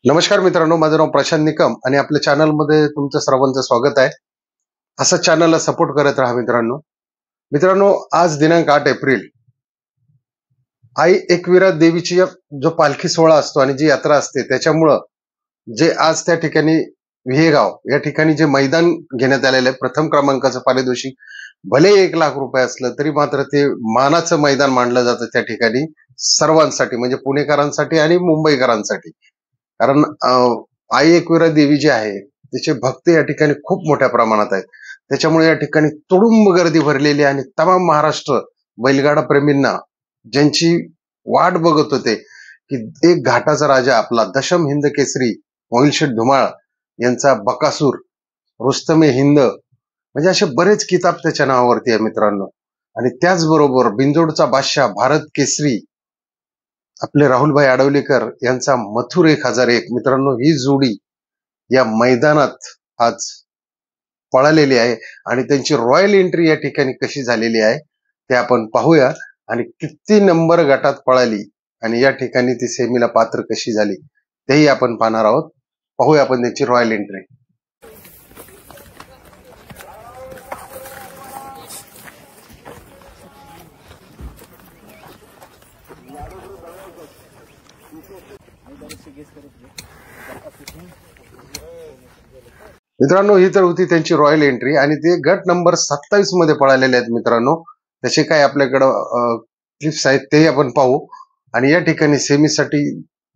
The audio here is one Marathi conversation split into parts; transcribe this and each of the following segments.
नमस्कार मित्रांनो, माझं नाव प्रशांत निकम आणि आपल्या चॅनलमध्ये तुमचं सर्वांचं स्वागत आहे. असं चॅनलला सपोर्ट करत राहा मित्रांनो. मित्रांनो, आज दिनांक 8 एप्रिल आई एकविरा देवीची जो पालखी सोहळा असतो आणि जी यात्रा असते, त्याच्यामुळं जे आज त्या ठिकाणी विहेगाव या ठिकाणी जे मैदान घेण्यात आलेलं आहे, प्रथम क्रमांकाचं पारितोषिक भले 1,00,000 रुपये असलं तरी मात्र ते मानाचं मैदान मानलं जातं त्या ठिकाणी सर्वांसाठी, म्हणजे पुणेकरांसाठी आणि मुंबईकरांसाठी. कारण आई एकविरा देवी जी आहे तिचे भक्त या ठिकाणी खूप मोठ्या प्रमाणात आहेत. त्याच्यामुळे या ठिकाणी तुडुंब गर्दी भरलेली आहे आणि तमाम महाराष्ट्र बैलगाडा प्रेमींना ज्यांची वाट बघत होते की एक घाटाचा राजा आपला दशम हिंद केसरी मोहिलशेठ धुमाळ यांचा बकासूर, रुस्तमे हिंद, म्हणजे असे बरेच किताब त्याच्या नावावरती आहे मित्रांनो. आणि त्याचबरोबर बिंजोडचा बादशाह भारत केसरी आपले राहुलभाई आडवलेकर यांचा मथुर 1001. मित्रांनो, ही जोडी या मैदानात आज पळालेली आहे आणि त्यांची रॉयल एंट्री या ठिकाणी कशी झालेली आहे ते आपण पाहूया. आणि किती नंबर गटात पळाली आणि या ठिकाणी ती सेमीला पात्र कशी झाली तेही आपण पाहणार आहोत. पाहूया आपण त्यांची रॉयल एंट्री. मित्रांनो, ही तर होती त्यांची रॉयल एंट्री आणि ते गट नंबर 27 मध्ये पळालेले आहेत मित्रांनो. त्याचे काय आपल्याकडं क्लिप्स आहेत ते आपण पाहू. आणि या ठिकाणी सेमीसाठी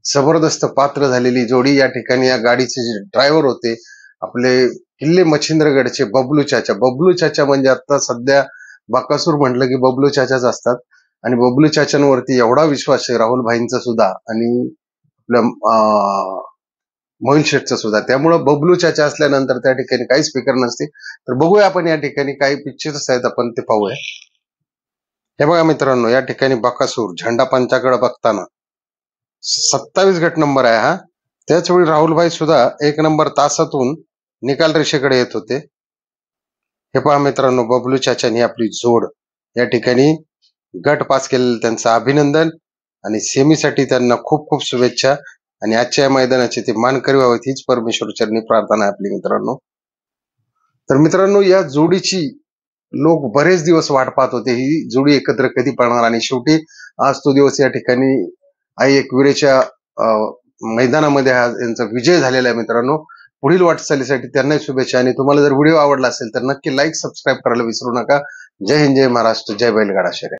जबरदस्त पात्र झालेली जोडी, या ठिकाणी या गाडीचे जे ड्रायव्हर होते आपले किल्ले मच्छिंद्रगडचे बबलू चाचा. बबलू चाचा म्हणजे आता सध्या बाकासूर म्हटलं की बबलू चाचाच असतात आणि बबलू चाचांवरती एवढा विश्वास आहे राहुल भाईंचा सुद्धा आणि आपल्या मोहिल शेठचा सुद्धा. त्यामुळं बबलू चाचा असल्यानंतर त्या ठिकाणी काहीच फिकर नसते. तर बघूया आपण या ठिकाणी काही पिक्चर्स आहेत आपण ते पाहूया. हे बघा मित्रांनो, या ठिकाणी बकासूर झेंडा पंचाकडे बघताना 27 गट नंबर आहे हा. त्याचवेळी राहुलभाई सुद्धा 1 नंबर तासातून निकाल रेषेकडे येत होते. हे पहा मित्रांनो, बबलू चाचानी आपली जोड या ठिकाणी गट पास केलेलं त्यांचं अभिनंदन आणि सेमीसाठी त्यांना खूप खूप शुभेच्छा. आणि आजच्या मैदानाचे ते मानकरी व्हावेत हीच परमेश्वर चरणी प्रार्थना आहे आपली मित्रांनो. तर मित्रांनो, या जोडीची लोक बरेच दिवस वाट पाहत होते, ही जोडी एकत्र कधी पळणार. आणि शेवटी आज तो दिवस या ठिकाणी आई एकविरेच्या मैदानामध्ये आज यांचा विजय झालेला आहे मित्रांनो. पुढील वाटचालीसाठी त्यांनाही शुभेच्छा. आणि तुम्हाला जर व्हिडिओ आवडला असेल तर नक्की लाईक सबस्क्राईब करायला विसरू नका. जय हिंद, जय महाराष्ट्र, जय बैलगाडा शर्यत.